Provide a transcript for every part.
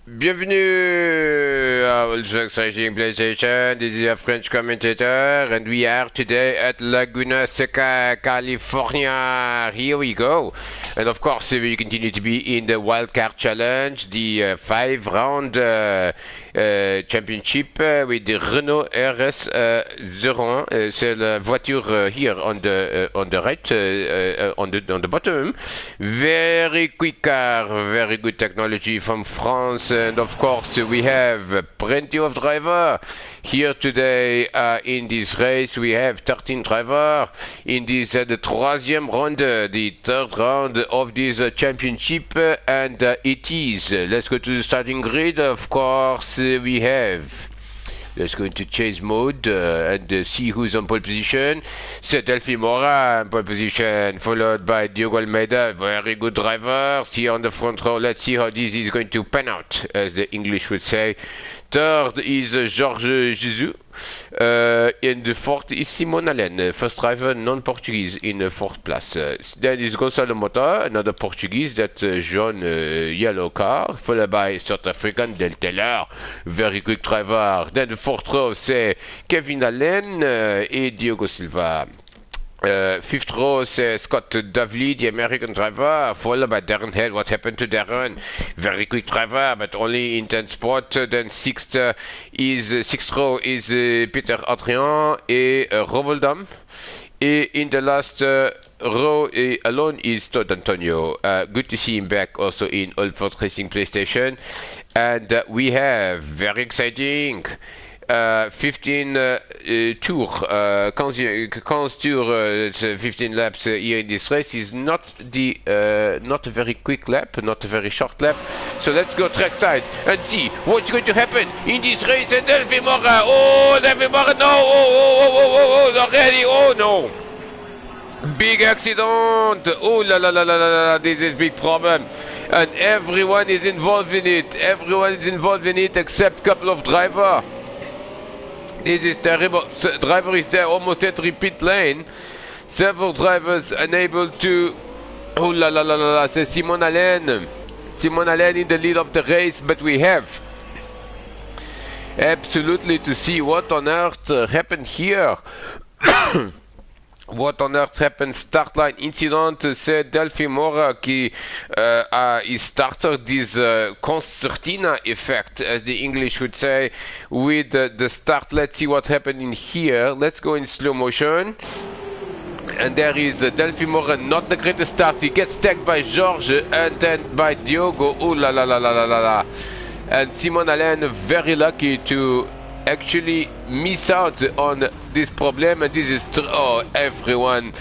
Bienvenue à Wildcard PlayStation. This is a French commentator, and we are today at Laguna, Seca, California. Here we go. And of course, we continue to be in the Wildcard Challenge, the 5-round championship with the Renault RS01. C'est la voiture here on the right, on the bottom. Very quick car, very good technology from France. And of course, we have plenty of drivers here today in this race. We have 13 drivers in this the troisième round, the third round of this championship, and it is. Let's go to the starting grid. Of course, we have. Let's go into chase mode and see who's on pole position. C'est Delphi Mora on pole position, followed by Diogo Almeida, very good driver. See on the front row, let's see how this is going to pan out, as the English would say. Third is Georges Jesus. And the fourth is Simon Allen, first driver non-Portuguese in fourth place. Then is Gonçalo Mota, another Portuguese, that jaune yellow car, followed by South African Del Taylor, very quick driver. Then the fourth row, c'est Kevin Allen et Diogo Silva. Fifth row, c'est Scott Davley, the American driver, followed by Darren Head. What happened to Darren? Very quick driver, but only in 10 spot. Then sixth row is Peter Adrian et Rovoldam. Et in the last row alone is Todd Antonio. Good to see him back also in Old Ford Racing PlayStation. And we have, very exciting, 15 tours, 15 tours, 15 laps here in this race is not a very quick lap, not a very short lap. So let's go trackside and see what's going to happen in this race. And Delphi Mora, oh, Delphi Mora, no, oh, already, oh no. Big accident! Oh la la la la la, this is big problem. And everyone is involved in it. Everyone is involved in it except a couple of drivers. This is terrible. The driver is there almost at repeat lane. Several drivers unable to. Oh la la la la la. C'est Simon Allen. Simon Allen in the lead of the race, but we have absolutely to see what on earth happened here. What on earth happened? Start line incident. C'est Delphi Mora qui he started this concertina effect, as the English would say, with the start. Let's see what happened in here. Let's go in slow motion. And there is Delphi Mora, not the greatest start. He gets tagged by George and then by Diogo. Oh la la la la la la la. And Simon Allen very lucky to actually miss out on this problem, and this is everyone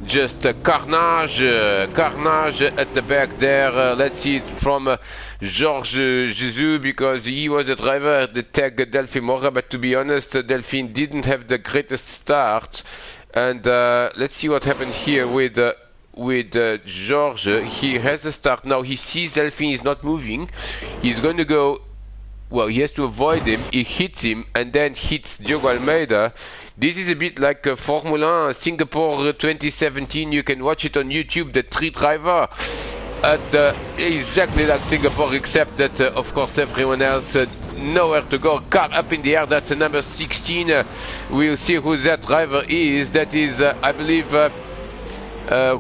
just carnage at the back there. Let's see it from Georges Jesus, because he was the driver that tagged Delphi Mora, but to be honest, Delphine didn't have the greatest start. And let's see what happened here with Georges. He has a start now. He sees Delphine is not moving. He's going to go. Well, he has to avoid him. He hits him and then hits Diogo Almeida. This is a bit like Formula 1 Singapore 2017. You can watch it on YouTube. The three driver at exactly like Singapore, except that of course everyone else nowhere to go. Car up in the air. That's number 16. We'll see who that driver is. That is, I believe.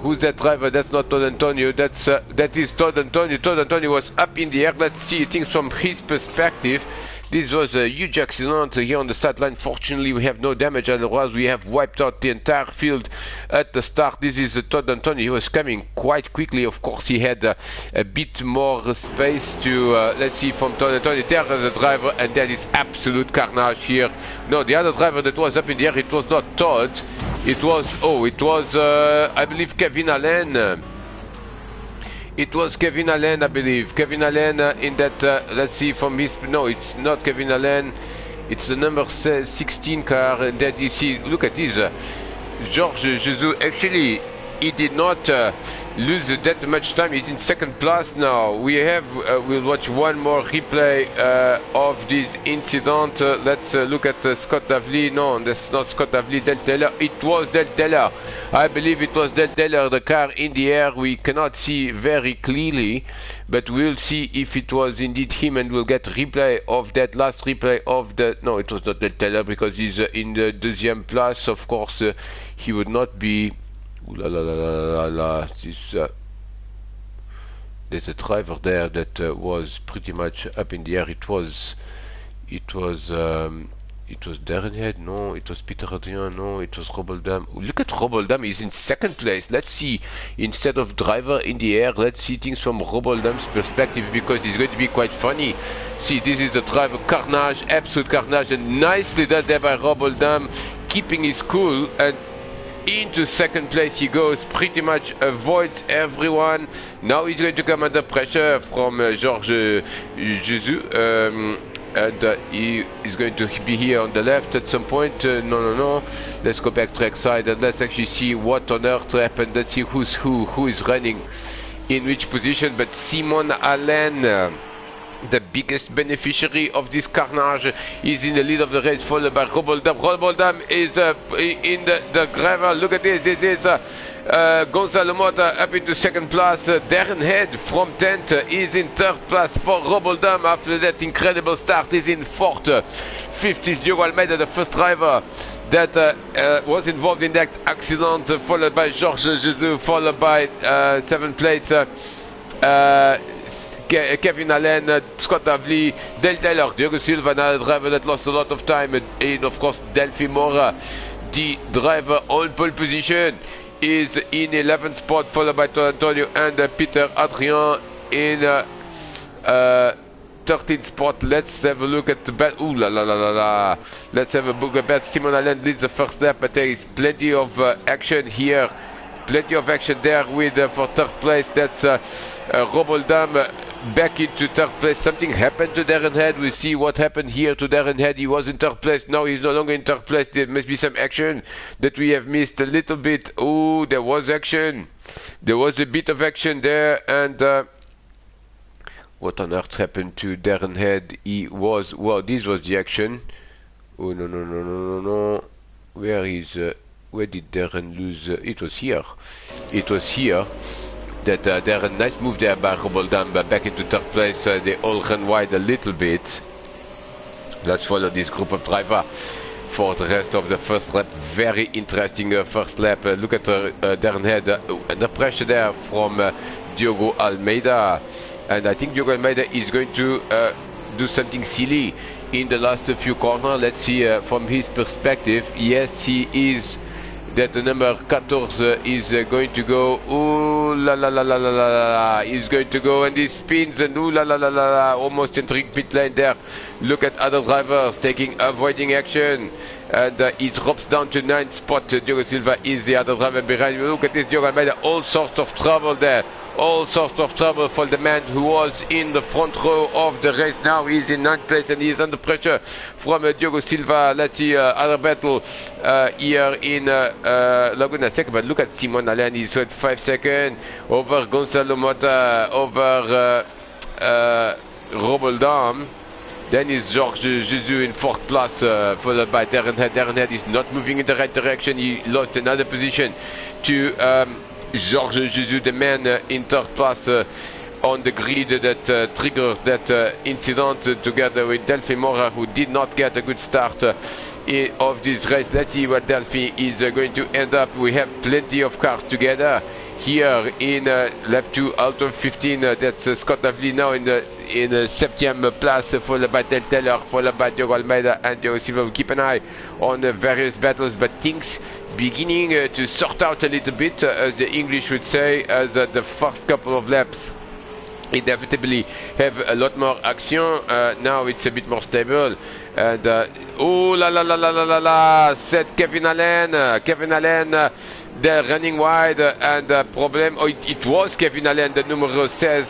Who's that driver? That's not Todd Antonio. That is Todd Antonio. Todd Antonio was up in the air. Let's see things from his perspective. This was a huge accident here on the sideline. Fortunately, we have no damage. Otherwise, we have wiped out the entire field at the start. This is Todd Antonio. He was coming quite quickly. Of course, he had a bit more space to, let's see, from Todd Antonio. There is the driver, and that is absolute carnage here. No, the other driver that was up in the air, it was not Todd. It was, I believe, Kevin Allen. It was Kevin Allen, I believe. Kevin Allen in that, let's see, from his, no, it's not Kevin Allen. It's the number 16 car, and that you see, look at this. Georges Jesus, actually, he did not lose that much time. He's in second place now. We'll watch one more replay of this incident. Let's look at Scott Davley. No, that's not Scott Davley. Del Taylor. It was Del Taylor. I believe it was Del Taylor. The car in the air. We cannot see very clearly, but we'll see if it was indeed him, and we'll get replay of that last replay of the. No, it was not Del Taylor because he's in the deuxième place. Of course, he would not be. Ooh la la la la la! There's a driver there that was pretty much up in the air. It was Darren Head. No, it was Peter Adrian. No, it was Roboldam. Look at Roboldam. He's in second place. Let's see. Instead of driver in the air, let's see things from Roboldam's perspective because it's going to be quite funny. See, this is the driver. Carnage, absolute carnage, and nicely done there by Roboldam, keeping his cool and. Into second place he goes, pretty much avoids everyone. Now he's going to come under pressure from Georges Jesus, and he is going to be here on the left at some point. No. Let's go back trackside and let's actually see what on earth happened. Let's see who is running in which position. But Simon Allen, the biggest beneficiary of this carnage, is in the lead of the race, followed by Roboldam. Roboldam is in the gravel. Look at this. This is Gonzalo Mota up into second place. Darren Head from 10th is in third place for Roboldam. After that incredible start, is in fourth. Fifth is Diogo Almeida, the first driver that was involved in that accident, followed by Georges Jesus, followed by seventh place. Kevin Allen, Scott Davley, Del Taylor, Diogo Silva, another driver that lost a lot of time, and of course Delphi Mora, the driver on pole position, is in 11th spot, followed by Antonio and Peter Adrian in 13th spot. Let's have a look at the bet. Ooh la la la la la. Let's have a look at bet. Simon Allen leads the first lap, but there is plenty of action here. Plenty of action there with for third place. That's Roboldam back into third place. Something happened to Darren Head. We see what happened here to Darren Head. He was in third place. Now he's no longer in third place. There must be some action that we have missed a little bit. Oh, there was action. There was a bit of action there. And what on earth happened to Darren Head? He was, well, this was the action. Oh, no. Where did Darren lose? It was here. It was here. That Darren, nice move there by Roboldam, back into third place. They all ran wide a little bit. Let's follow this group of drivers for the rest of the first lap. Very interesting first lap. Look at Darren Head under pressure there from Diogo Almeida, and I think Diogo Almeida is going to do something silly in the last few corners. Let's see from his perspective. Yes, he is. That the number 14 is going to go. Ooh la la la la la la la. He's going to go and he spins and ooh la la la la la. Almost entering pit lane there. Look at other drivers avoiding action, and he drops down to 9th spot. Diogo Silva is the other driver behind. Look at this, Diogo Almeida. All sorts of trouble there. All sorts of trouble for the man who was in the front row of the race. Now he's in 9th place and he's under pressure from Diogo Silva. Let's see other battle here in Laguna Seca. But look at Simon Allen. He's at 5 seconds over Gonzalo Mota, over Roboldam. Then is Georges Jesus in 4th place, followed by Darren Head. Darren Head is not moving in the right direction. He lost another position to Georges Jesus, the man in 3rd place on the grid that triggered that incident, together with Delphi Mora, who did not get a good start of this race. Let's see what Delphi is going to end up. We have plenty of cars together here in lap 2 out of 15. That's Scott Davley now in 7th place, followed by Del Taylor, followed by Diogo Almeida and Diogo Silva. We keep an eye on various battles, but things beginning to sort out a little bit, as the English would say, as the first couple of laps inevitably have a lot more action. Now it's a bit more stable, and oh la la la la la la la, said Kevin Allen. Kevin Allen, they're running wide, and problem. Oh, it was Kevin Allen. The numero says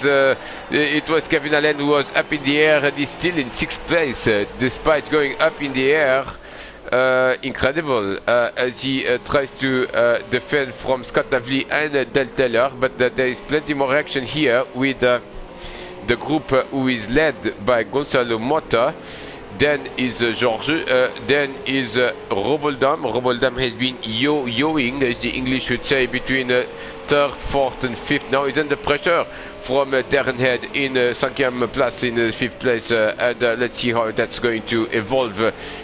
it was Kevin Allen who was up in the air, and he's still in 6th place despite going up in the air. incredible as he tries to defend from Scott Navli and Del Taylor, but there is plenty more action here with the group who is led by Gonzalo Mota. Then is Georges, then is Roboldam. Roboldam has been yo-yoing, as the English would say, between third, fourth and fifth. Now he's under pressure from Darrenhead in 5th place, in 5th place, and let's see how that's going to evolve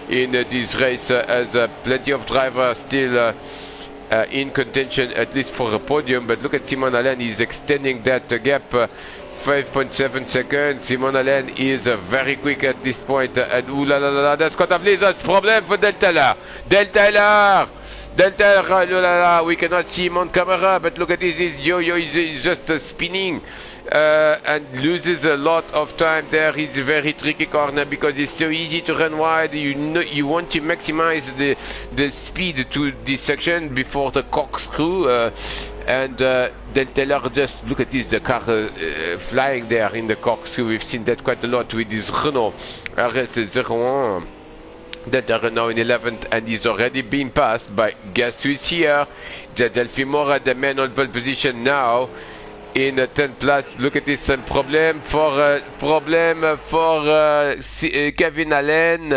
in this race, as plenty of drivers still in contention, at least for a podium. But look at Simon Allen, he's extending that gap. 5.7 seconds. Simon Allen is very quick at this point, and ooh la la la, that's Scott Avli, that's problem for Del Taylor. Del Taylor, we cannot see him on camera, but look at this, his yo-yo is just spinning and loses a lot of time there. He's a very tricky corner because it's so easy to run wide. You want to maximize the speed to this section before the corkscrew, and Del Taylor, just look at this, the car flying there in the corkscrew. We've seen that quite a lot with this Renault RS01. Del Taylor now in 11th, and he's already been passed by guess who is here, the Delphi Mora, the man on pole position now in 10th place. Look at this, problem for Kevin Allen.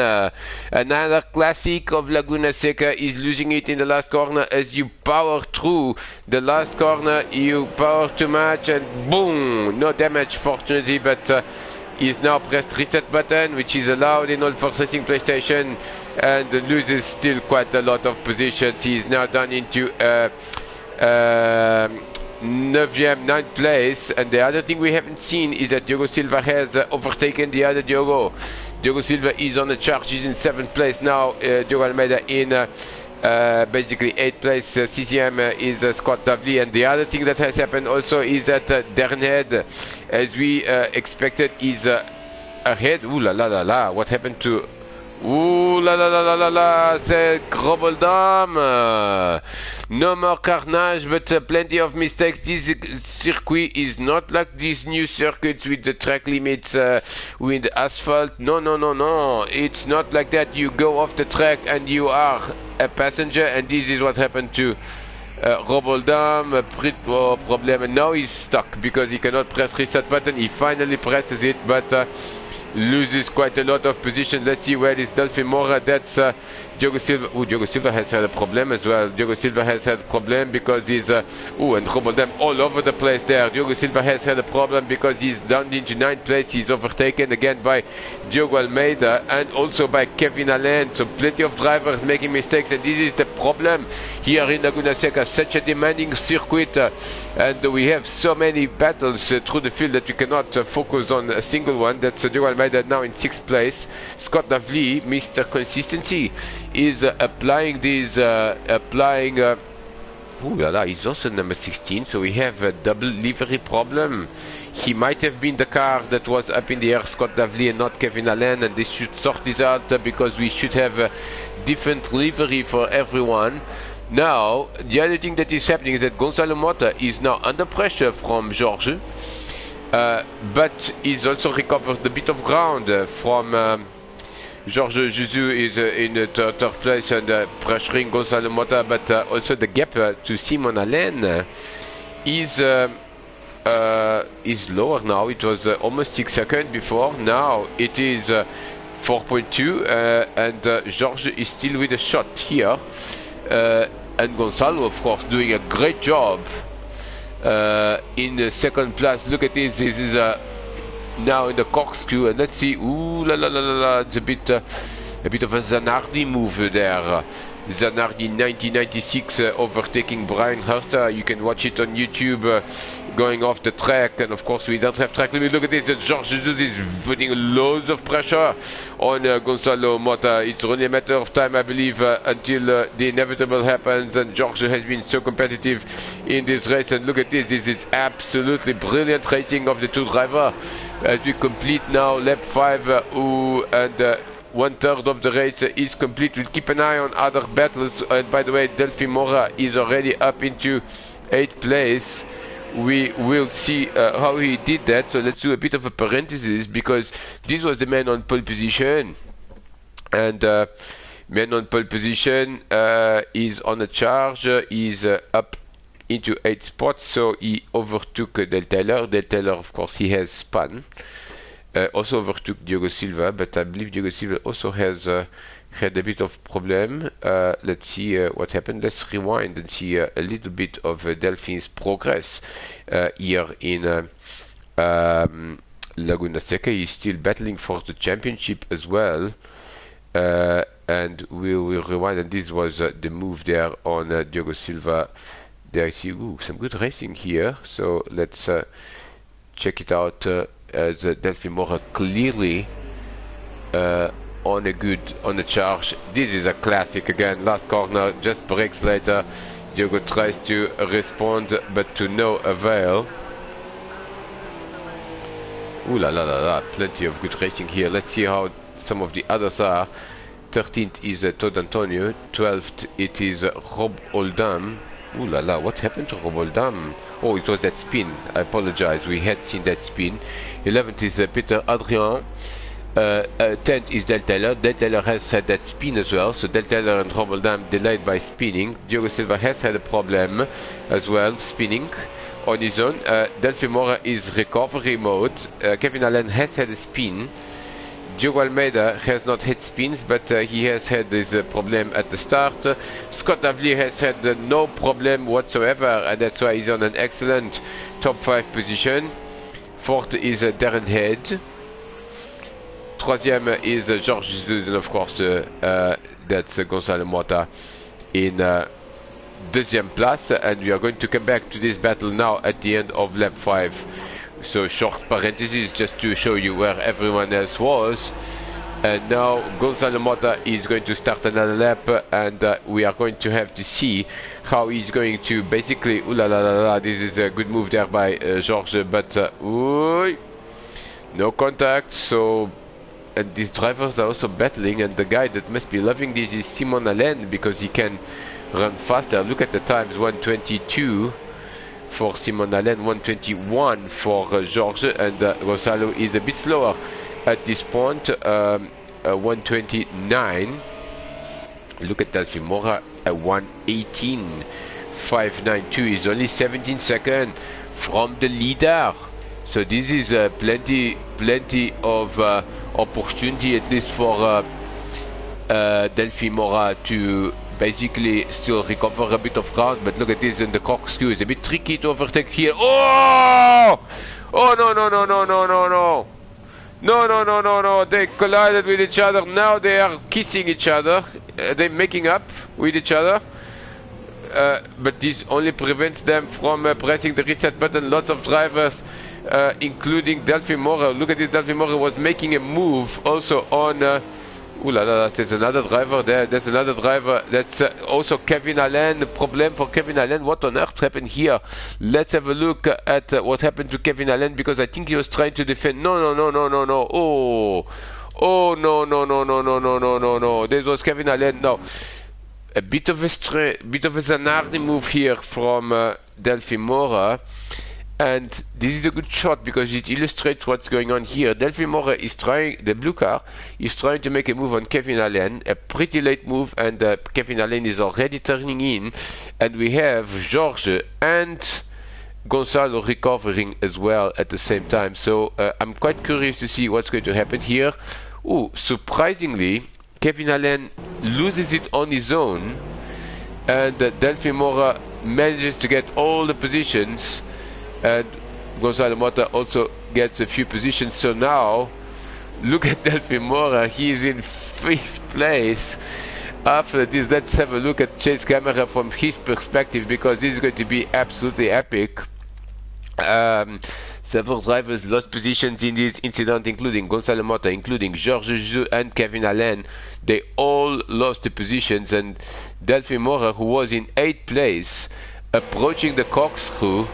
Another classic of Laguna Seca is losing it in the last corner. As you power through the last corner, you power too much and boom, no damage fortunately, but he's now pressed reset button, which is allowed in all Force Racing PlayStation, and loses still quite a lot of positions. He is now down into 9th place. And the other thing we haven't seen is that Diogo Silva has overtaken the other Diogo. Diogo Silva is on the charge, he's in 7th place now. Diogo Almeida in basically 8th place. CCM is Scott Davley. And the other thing that has happened also is that Darrenhead, as we expected, is ahead. Ooh la la la la, what happened to... Ooh la la la la la la, c'est Groboldam. No more carnage, but plenty of mistakes. This circuit is not like these new circuits with the track limits with asphalt. No, no, no, no. It's not like that. You go off the track and you are a passenger, and this is what happened to Roboldam. Problem, and now he's stuck because he cannot press reset button. He finally presses it, but loses quite a lot of position. Let's see where is Delphi Mora. That's Diogo Silva. Oh, Diogo Silva has had a problem as well. Diogo Silva has had a problem because he's and Roboldam all over the place there. Diogo Silva has had a problem because he's down into 9th place. He's overtaken again by Diogo Almeida and also by Kevin Allen. So plenty of drivers making mistakes, and this is the problem here in Laguna Seca. Such a demanding circuit, and we have so many battles through the field that we cannot focus on a single one. That's Diogo Almeida now in 6th place. Scott Navli, Mr. Consistency, is applying these, ooh la la, he's also number 16, so we have a double livery problem. He might have been the car that was up in the air, Scott Navli, and not Kevin Allen, and they should sort this out because we should have a different livery for everyone. Now, the other thing that is happening is that Gonzalo Mota is now under pressure from Georges, but he's also recovered a bit of ground from Georges Jesus is in the third place and pressuring Gonzalo Mota, but also the gap to Simon Allen is lower now. It was almost 6 seconds before. Now it is 4.2, and Georges is still with a shot here. And Gonzalo, of course, doing a great job in the 2nd place. Look at this. This is now in the corkscrew, and let's see. Ooh la la la la la! It's a bit of a Zanardi move there. Zanardi 1996 overtaking Brian Herta. You can watch it on YouTube, going off the track, and of course we don't have track limit. Look at this, George Jesus is putting loads of pressure on Gonzalo Mota. It's only a matter of time, I believe, until the inevitable happens, and George has been so competitive in this race. And look at this, this is absolutely brilliant racing of the two drivers as we complete now lap 5, and 1/3 of the race is complete. We'll keep an eye on other battles, and by the way, Delphi Mora is already up into 8th place. We will see how he did that. So let's do a bit of a parenthesis, because this was the man on pole position, and Man on pole position is on a charge, is up into 8 spots, so he overtook Del Taylor. Del Taylor, of course, he has spun. Also overtook Diogo Silva, but I believe Diogo Silva also has had a bit of problem. Let's see what happened. Let's rewind and see a little bit of Delphine's progress here in Laguna Seca. He's still battling for the championship as well. And we will rewind, and this was the move there on Diogo Silva. There you see some good racing here, so let's check it out as Delphine Mora clearly on a charge. This is a classic again. Last corner, just breaks later. Diogo tries to respond, but to no avail. Ooh la la la la, plenty of good racing here. Let's see how some of the others are. 13th is Todd Antonio. 12th it is Rob Oldham. Ooh la la, what happened to Rob Oldham? Oh, it was that spin. I apologize, we had seen that spin. 11th is Peter Adrian. 10th is Del Taylor. Del Taylor has had that spin as well, so Del Taylor and Rob Oldham delayed by spinning. Diogo Silva has had a problem as well, spinning on his own. Delphine Mora is recovery mode. Kevin Allen has had a spin. Diogo Almeida has not had spins, but he has had this problem at the start. Scott Davley has had no problem whatsoever, and that's why he's on an excellent top 5 position. 4th is Darren Head. 3e is George Jesus, and of course that's Gonzalo Mota in 2e place. And we are going to come back to this battle now at the end of lap 5. So short parenthesis just to show you where everyone else was. And now Gonzalo Mota is going to start another lap, and we are going to have to see how he's going to basically, ooh la la la la, this is a good move there by George, but no contact. So, and these drivers are also battling, and the guy that must be loving this is Simon Allen, because he can run faster. Look at the times, 122 for Simon Allen, 121 for George, and Gonzalo is a bit slower at this point, 129. Look at Delphine Mora, 118. 592 is only 17 seconds from the leader. So this is plenty of opportunity, at least for Delphine Mora to basically still recover a bit of ground. But look at this, and the corkscrew is a bit tricky to overtake here. Oh! Oh no no no no no no no! No no no no no! They collided with each other. Now they are kissing each other. They're making up with each other. But this only prevents them from pressing the reset button. Lots of drivers, including Delphine Mora. Look at this, Delphine Mora was making a move also on ooh la la, there's another driver there. There's another driver. That's also Kevin Allen. Problem for Kevin Allen. What on earth happened here? Let's have a look at what happened to Kevin Allen, because I think he was trying to defend. No no no no no no. Oh no no no no no no no no no. This was Kevin Allen. No. A bit of a Zanardi move here from Delphine Mora, and this is a good shot because it illustrates what's going on here. Delphine Mora is trying, the blue car is trying to make a move on Kevin Allen, a pretty late move, and Kevin Allen is already turning in, and we have George and Gonzalo recovering as well at the same time. So I'm quite curious to see what's going to happen here. Ooh, surprisingly, Kevin Allen loses it on his own, and Delphine Mora manages to get all the positions, and Gonzalo Mota also gets a few positions. So now, look at Delphine Mora, he is in 5th place. After this, let's have a look at Chase Camera from his perspective, because this is going to be absolutely epic. Several drivers lost positions in this incident, including Gonzalo Mota, including George Jesus and Kevin Allen. They all lost the positions, and Delphine Mora, who was in 8th place, approaching the corkscrew,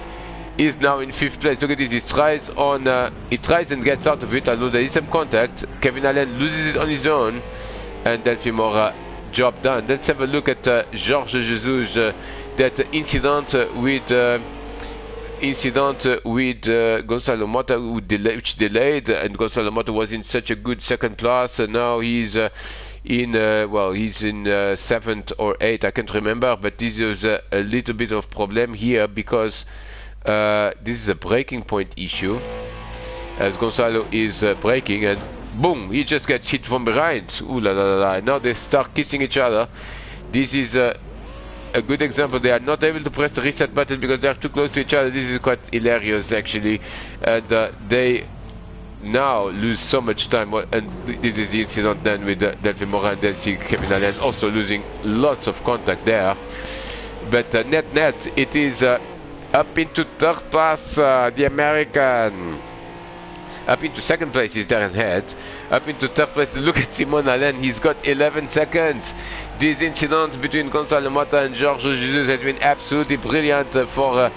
is now in 5th place. Look at this, he tries and gets out of it, although there is some contact. Kevin Allen loses it on his own, and Delphine Mora, job done. Let's have a look at George Jesus, that incident with Gonzalo Mota, which delayed, and Gonzalo Mota was in such a good second place, and now he's in well, he's in 7th or 8th, I can't remember, but this is a little bit of problem here because this is a breaking point issue as Gonzalo is braking, and boom, he just gets hit from behind. Ooh la la la la. Now they start kissing each other. This is a good example. They are not able to press the reset button because they are too close to each other. This is quite hilarious actually, and they now lose so much time. And this is the incident then with Delphi Morin and Delphi Kevin Allen also losing lots of contact there. But net it is up into third place, the American. Up into second place is Darren Head. Up into third place, look at Simon Allen, he's got 11 seconds. This incident between Gonzalo Mota and Jorge Jesus has been absolutely brilliant for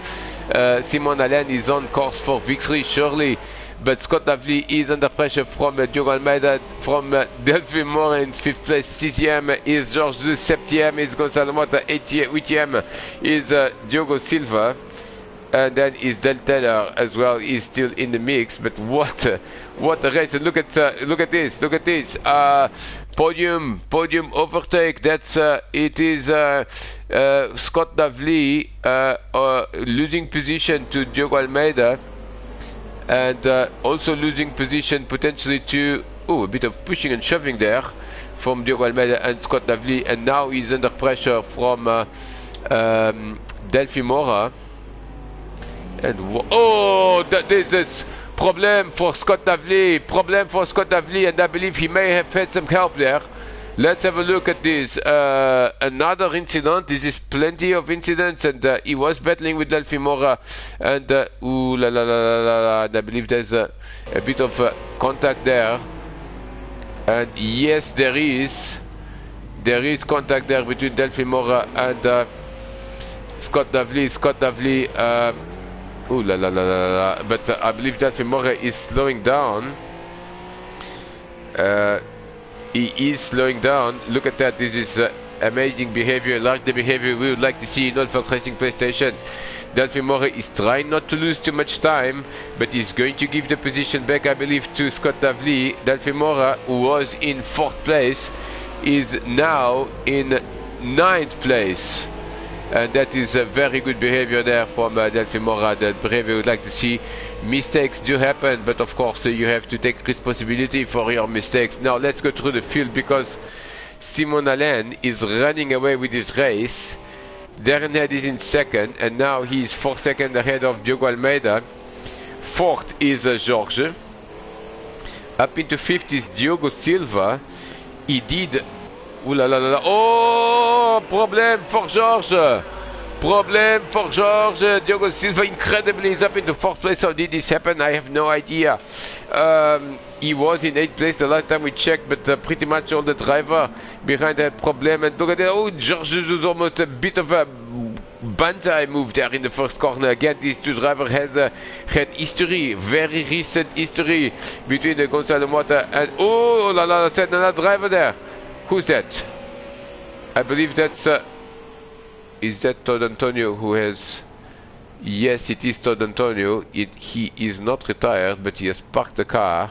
Simon Allen. Is on course for victory surely, but Scott Davley is under pressure from Diogo Almeida, from Delphi Morin in 5th place. 6th is Jorge Jesus, 7th is Gonzalo Mota, 8th is Diogo Silva. And then is Del Taylor as well, is still in the mix. But what a race! And look at this podium overtake. That's it is Scott Davley losing position to Diogo Almeida, and also losing position potentially to a bit of pushing and shoving there from Diogo Almeida and Scott Davley, and now he's under pressure from Delphi Mora. And this is problem for Scott Davley, and I believe he may have had some help there. Let's have a look at this. Another incident. This is plenty of incidents, and he was battling with Delphi Mora, and ooh la la la la la. I believe there's a bit of contact there, and yes, there is contact there between Delphi Mora and Scott Davley. Ooh la la la la la. But I believe Delphi Mora is slowing down. He is slowing down. Look at that. This is amazing behavior, like the behavior we would like to see in Wildcard Racing PlayStation. Delphi Mora is trying not to lose too much time, but he's going to give the position back, I believe, to Scott Davley. Delphi Mora, who was in 4th place, is now in 9th place. And that is a very good behavior there from Delphi Mora. That behavior we would like to see. Mistakes do happen, but of course you have to take responsibility for your mistakes. Now let's go through the field, because Simon Allen is running away with his race. Darren Head is in 2nd, and now he's 4 seconds ahead of Diogo Almeida. 4th is Jorge. Up into 5th is Diogo Silva. He did... Ooh la la la. Oh, problem for Jorge. Diogo Silva incredibly is up into 4th place. How did this happen? I have no idea. He was in 8th place the last time we checked, but pretty much all the driver behind that problem. And look at that. Oh, Jorge was almost a bit of a banzai move there in the first corner. Again, these two drivers had history, very recent history between Gonzalo Mota and... Oh la la, that's another driver there. Who's that? I believe that's... is that Todd Antonio who has... Yes, it is Todd Antonio. He is not retired, but he has parked the car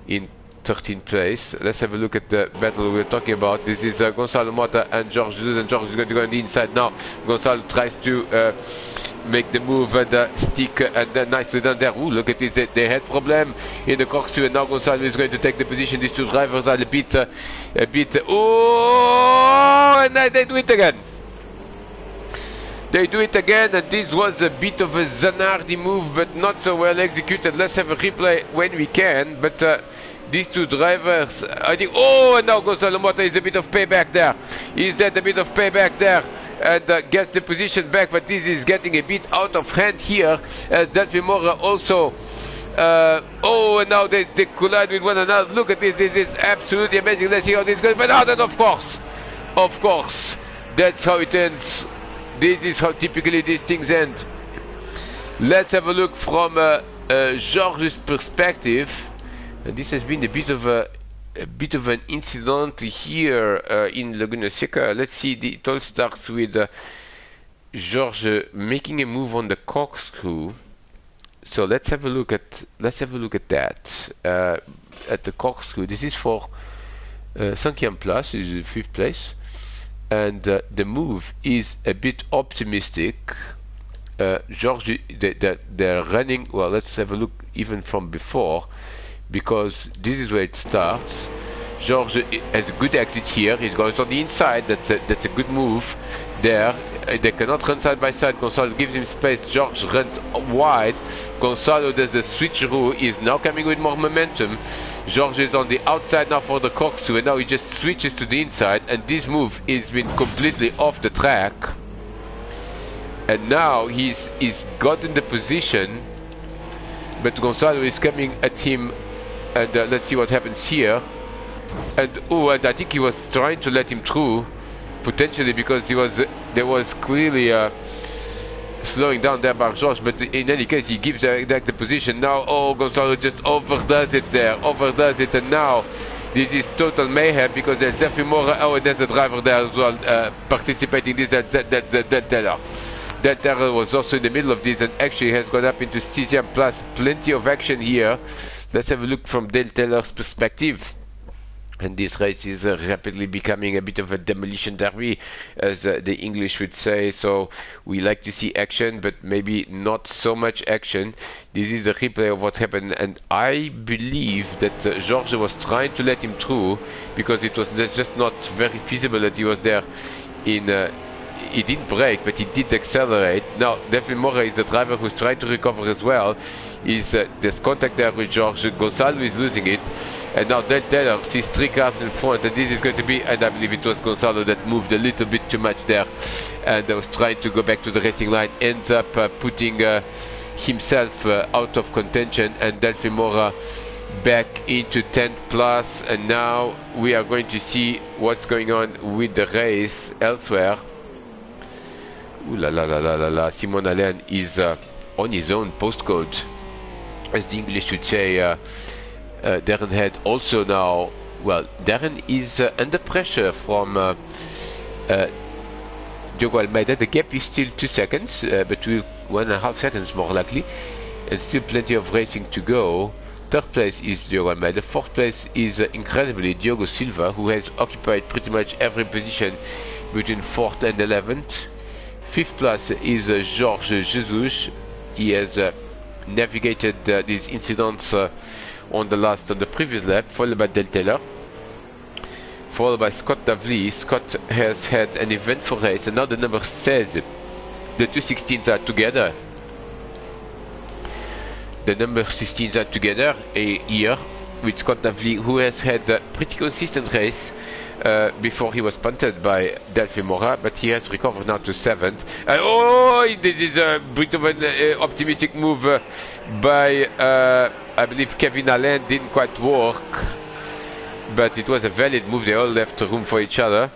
in 13th place. Let's have a look at the battle we're talking about. This is Gonzalo Mota and Jorge Jesus, and Jorge is going to go on the inside now. Gonzalo tries to make the move and stick, and nicely done there. Ooh, look at this. They had problem in the corkscrew, and now Gonzalo is going to take the position. These two drivers are a bit. Oh, and they do it again. They do it again, and this was a bit of a Zanardi move, but not so well executed. Let's have a replay when we can, but these two drivers, I think... Oh, and now Gonzalo Mota is a bit of payback there. Is that a bit of payback there? And gets the position back, but this is getting a bit out of hand here, as Delphi Mora also... oh, and now they collide with one another. Look at this is absolutely amazing. Let's see how this goes. But now then, of course, that's how it ends. This is how typically these things end. Let's have a look from George's perspective. And this has been a bit of an incident here in Laguna Seca. Let's see. It all starts with George making a move on the corkscrew. So let's have a look at that at the corkscrew. This is for Cinquième place is the fifth place, and the move is a bit optimistic. George, they're running. Well, let's have a look even from before, because this is where it starts. George has a good exit here. He's going on the inside. That's a good move there. They cannot run side by side. Gonzalo gives him space. George runs wide. Gonzalo does the switcheroo. He's now coming with more momentum. George is on the outside now for the corkscrew, and now he just switches to the inside, and this move has been completely off the track. And now he's gotten the position, but Gonzalo is coming at him, and let's see what happens here. And and I think he was trying to let him through, potentially, because there was clearly slowing down there by George, but in any case he gives the position. Now Gonzalo just overdoes it there, and now this is total mayhem, because there's definitely more. And there's a driver there as well participating in this. Del Taylor. Del Taylor was also in the middle of this and actually has gone up into 6th place. Plenty of action here. Let's have a look from Del Taylor's perspective. And this race is rapidly becoming a bit of a demolition derby, as the English would say. So we like to see action, but maybe not so much action. This is a replay of what happened, and I believe that George was trying to let him through, because it was just not very feasible that he was there in... he didn't brake, but he did accelerate. Now, Delphine Mora is the driver who's trying to recover as well. There's contact there with George. Gonzalo is losing it. And now Del Taylor sees 3 cars in front, and this is going to be, and I believe it was Gonzalo that moved a little bit too much there, and was trying to go back to the racing line, ends up putting himself out of contention, and Delphine Mora back into 10th place. And now we are going to see what's going on with the race elsewhere. Ooh la la la la la la. Simon Allen is on his own postcode, as the English would say. Darren had also now, well, Darren is under pressure from Diogo Almeida. The gap is still 2 seconds, but 1.5 seconds more likely, and still plenty of racing to go. 3rd place is Diogo Almeida. 4th place is incredibly Diogo Silva, who has occupied pretty much every position between 4th and 11th. 5th place is Jorge Jesus. He has navigated these incidents on the previous lap, followed by Del Taylor, followed by Scott Davley. Scott has had an eventful race, and now the number says the 216s are together. The number 16s are together here with Scott Davley, who has had a pretty consistent race before he was punted by Delphine Mora, but he has recovered now to 7th. This is a bit of an optimistic move by, I believe, Kevin Allen. Didn't quite work, but it was a valid move. They all left room for each other.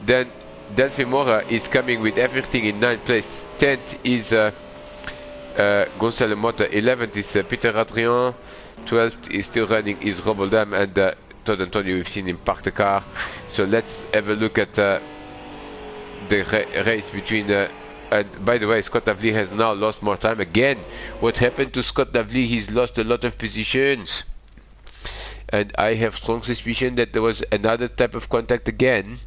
Then Delphine Mora is coming with everything in 9th place. 10th is Gonzalo Mota. 11th is Peter Adrian. 12th is still running is Roboldam, and Todd Antonio, we've seen him park the car. So let's have a look at the race between and by the way, Scott Davley has now lost more time again. What happened to Scott Davley? He's lost a lot of positions, and I have strong suspicion that there was another type of contact again.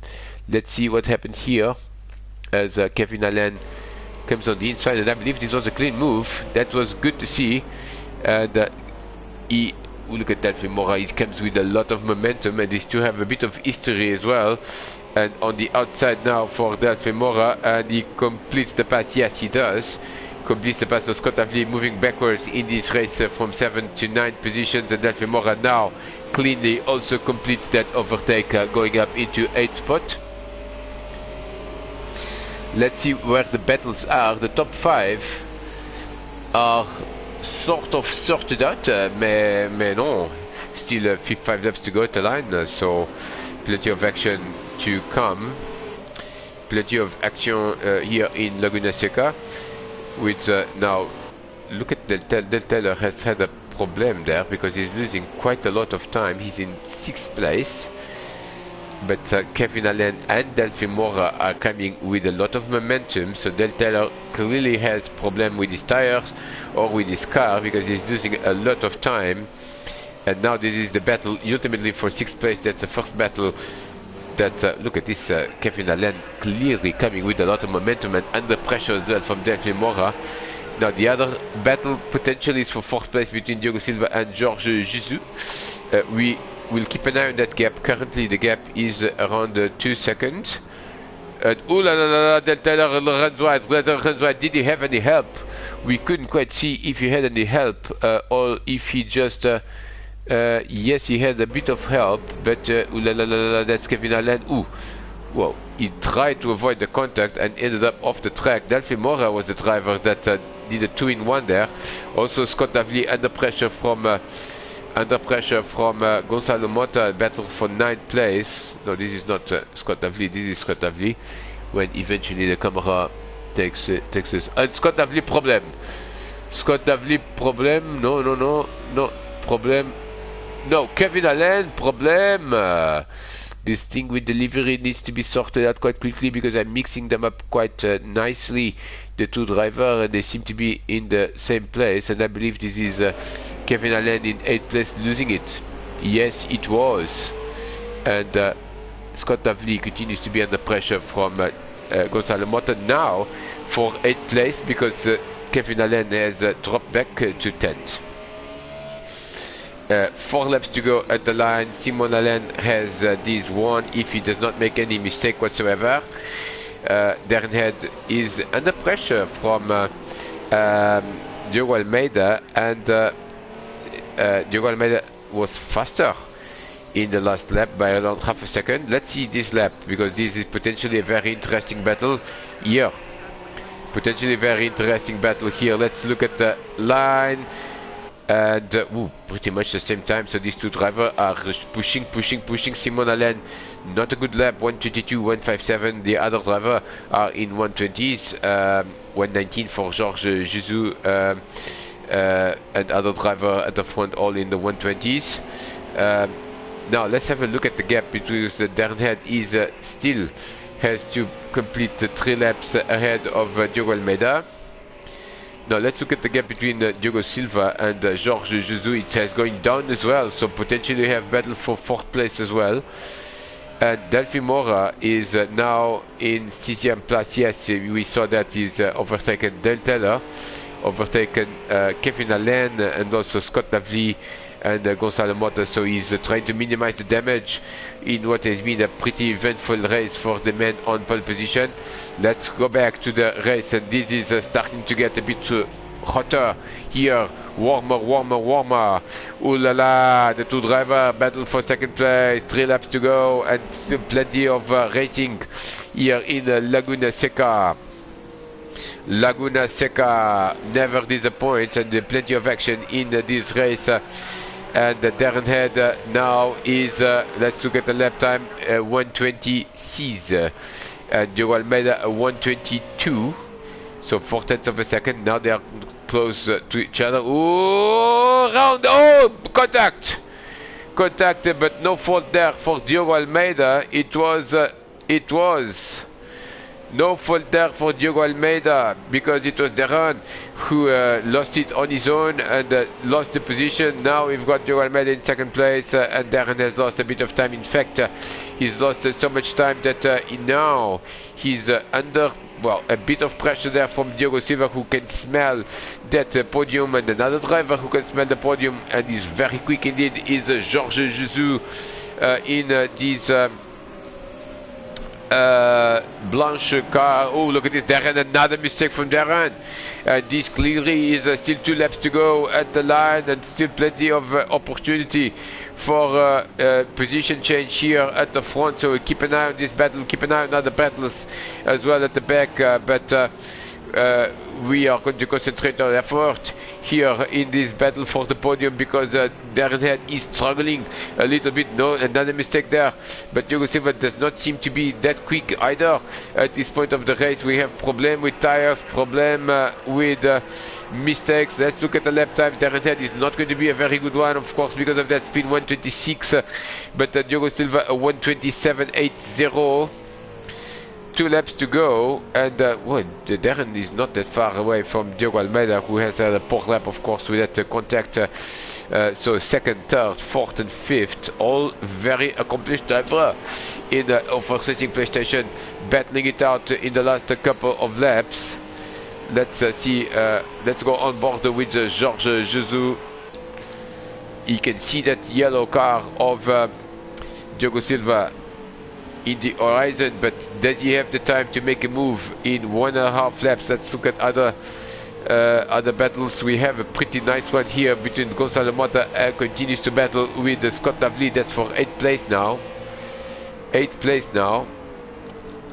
Let's see what happened here, as Kevin Allen comes on the inside, and I believe this was a clean move. That was good to see. And look at that, Mora. It comes with a lot of momentum, and they still have a bit of history as well. And on the outside now for Delphine Mora, and he completes the pass. Yes, he does. Completes the pass of Scott Davley, moving backwards in this race from 7th to 9th positions, and Delphine Mora now cleanly also completes that overtake, going up into 8th spot. Let's see where the battles are. The top 5 are sort of sorted out, mais non, still 5 laps to go at the line, so plenty of action to come. Plenty of action here in Laguna Seca, with now look at Del Taylor has had a problem there, because he's losing quite a lot of time. He's in 6th place, but Kevin Allen and Delphine Mora are coming with a lot of momentum. So Del Taylor clearly has problem with his tires or with his car, because he's losing a lot of time. And now this is the battle ultimately for 6th place. That's the first battle that, look at this, Kevin Allen clearly coming with a lot of momentum and under pressure as well from Delphi Mora. Now the other battle potentially is for 4th place between Diogo Silva and Georges Jesus. We will keep an eye on that gap. Currently the gap is around 2 seconds. And ooh la la la, Del Taylor runs wide. Did he have any help? We couldn't quite see if he had any help or if he just yes, he had a bit of help, but ooh la la la la, that's Kevin Allen. Ooh, well, he tried to avoid the contact and ended up off the track. Delphi Mora was the driver that did a 2-in-1 there. Also Scott Davley under pressure from Gonzalo Mota, battle for 9th place. No, this is not Scott Davley. This is Scott Davley. When eventually the camera takes us. And Scott Davley problem. Scott Davley problem. No problem. No, Kevin Allen problem. This thing with delivery needs to be sorted out quite quickly because I'm mixing them up quite nicely, the two drivers, and they seem to be in the same place. And I believe this is Kevin Allen in 8th place losing it. Yes, it was. And Scott Davley continues to be under pressure from Gonzalo Mota now for 8th place because Kevin Allen has dropped back to 10th. 4 laps to go at the line. Simon Allen has this one if he does not make any mistake whatsoever. Darren Head is under pressure from Diogo Almeida, and Diogo Almeida was faster in the last lap by around half a second. Let's see this lap because this is potentially a very interesting battle here. Potentially a very interesting battle here. Let's look at the line. And pretty much the same time, so these two drivers are pushing. Simon Allen, not a good lap, 122, 157. The other driver are in 120s, 119 for Georges Jesus, and other driver at the front all in the 120s. Now let's have a look at the gap between Darren Head is still has to complete 3 laps ahead of Diogo Almeida. Now let's look at the gap between Diogo Silva and Georges Jesus. It has going down as well, so potentially have battle for 4th place as well. And Delphi Mora is now in 6th place. Yes, we saw that he's overtaken Del Taylor, overtaken Kevin Allen, and also Scott Davley and Gonzalo Mota. So he's trying to minimize the damage in what has been a pretty eventful race for the men on pole position. Let's go back to the race, and this is starting to get a bit hotter here. Warmer. Ooh la la, the two drivers battle for 2nd place, 3 laps to go, and still plenty of racing here in Laguna Seca. Laguna Seca never disappoints, and plenty of action in this race. And Darren Head now is, let's look at the lap time, 126. Diogo Almeida 122, so 4/10 of a second. Now they are close to each other. Oh, round! Oh, contact, but no fault there for Diogo Almeida. It was no fault there for Diogo Almeida because it was Darren who lost it on his own and lost the position. Now we've got Diogo Almeida in 2nd place and Darren has lost a bit of time. In fact, he's lost so much time that now he's under, well, a bit of pressure there from Diogo Silva, who can smell that podium, and another driver who can smell the podium and is very quick indeed is Georges Jesus in this Blanche car. Oh, look at this, Darren, another mistake from Darren. This clearly is still 2 laps to go at the line, and still plenty of opportunity for position change here at the front. So keep an eye on this battle, keep an eye on other battles as well at the back, but we are going to concentrate our effort here in this battle for the podium because Darren Head is struggling a little bit. No, another mistake there, but Diogo Silva does not seem to be that quick either at this point of the race. We have problem with tires, problem with mistakes. Let's look at the lap time. Darren Head is not going to be a very good one, of course, because of that spin, 126, but Diogo Silva a 127.80. 2 laps to go, and well, Darren is not that far away from Diogo Almeida, who has had a poor lap, of course, with that contact So second, third, fourth and fifth, all very accomplished driver in the OFR Racing PlayStation, battling it out in the last couple of laps. Let's see, let's go on board with Georges Jesus. You can see that yellow car of Diogo Silva in the horizon, but does he have the time to make a move in 1.5 laps? Let's look at other battles. We have a pretty nice one here between Gonzalo Mota continues to battle with Scott Davley. That's for 8th place now. 8th place now.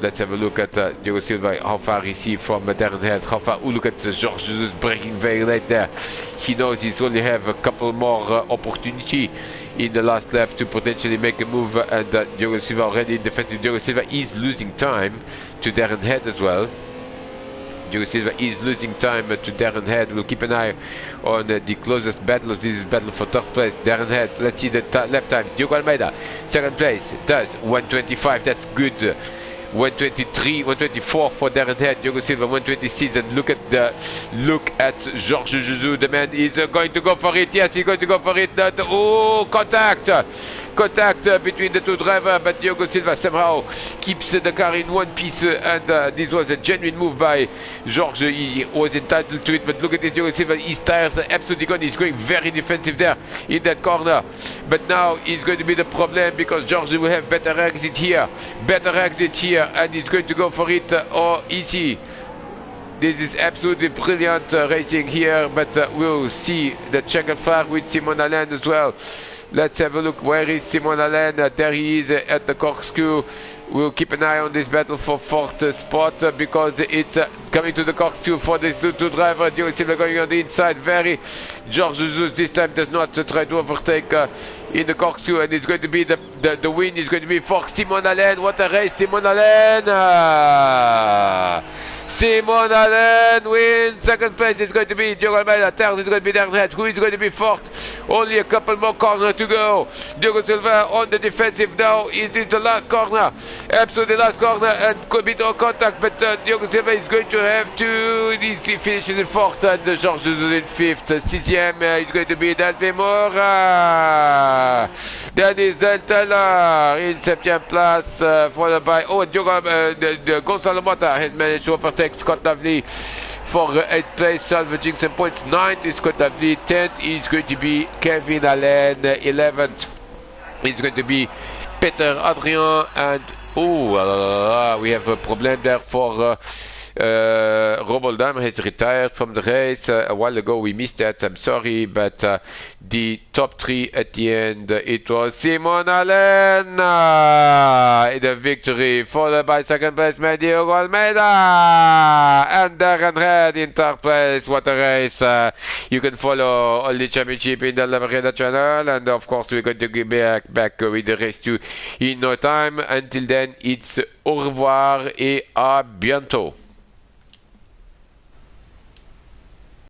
Let's have a look at Diogo Silva, how far is he from Darren Head, how far, look at Georges Jesus braking very late there. He knows he's only have a couple more opportunity in the last lap to potentially make a move, and Diogo Silva already in defensive. Diogo Silva is losing time to Darren Head as well. Diogo Silva is losing time to Darren Head. We'll keep an eye on the closest battles. This is battle for third place. Darren Head, let's see the lap times. Diogo Almeida, second place, does 1:25, that's good. 1:23, 1:24 for Darren Head. Diogo Silva 1:26, and look at Georges Jesus. The man is going to go for it. Yes, he's going to go for it. Oh, contact between the two drivers, but Diogo Silva somehow keeps the car in one piece, and this was a genuine move by Georges. He was entitled to it, but look at this. Diogo Silva, his tires are absolutely gone. He's going very defensive there in that corner, but now he's going to be the problem because Georges will have better exit here, and he's going to go for it, or is he? This is absolutely brilliant racing here, but we'll see the checkered flag with Simon Allen as well. Let's have a look. Where is Simon Allen? There he is at the corkscrew. We'll keep an eye on this battle for fourth spot because it's coming to the corkscrew for this two driver. Diogo Silva going on the inside. Georges Jesus this time does not try to overtake in the corkscrew, and it's going to be the win is going to be for Simon Allen. What a race, Simon Allen! Simon Allen wins. Second place is going to be Diogo Almeida. Third is going to be Darren Head. Who is going to be fourth? Only a couple more corners to go. Diogo Silva on the defensive now. He's in the last corner. Absolutely last corner, and could be no contact, but Diogo Silva is going to have to. He finishes in fourth, and Georges Jesus in fifth. Sixième is going to be Delphi Moura. Dennis Delteller in septième place, followed by Gonzalo Mota has managed to overtake Scott Davley for 8th place, salvaging some points. 9th is Scott Davley, 10th is going to be Kevin Allen, 11th is going to be Peter Adrien, and we have a problem there for Roboldam has retired from the race a while ago. We missed that, I'm sorry, but the top three at the end, it was Simon Allen in the victory, followed by second place Diogo Almeida and Darren Head in third place. What a race. You can follow all the championship in the Lamarina channel, and of course we're going to get back with the race 2 in no time. Until then, it's au revoir et à bientôt.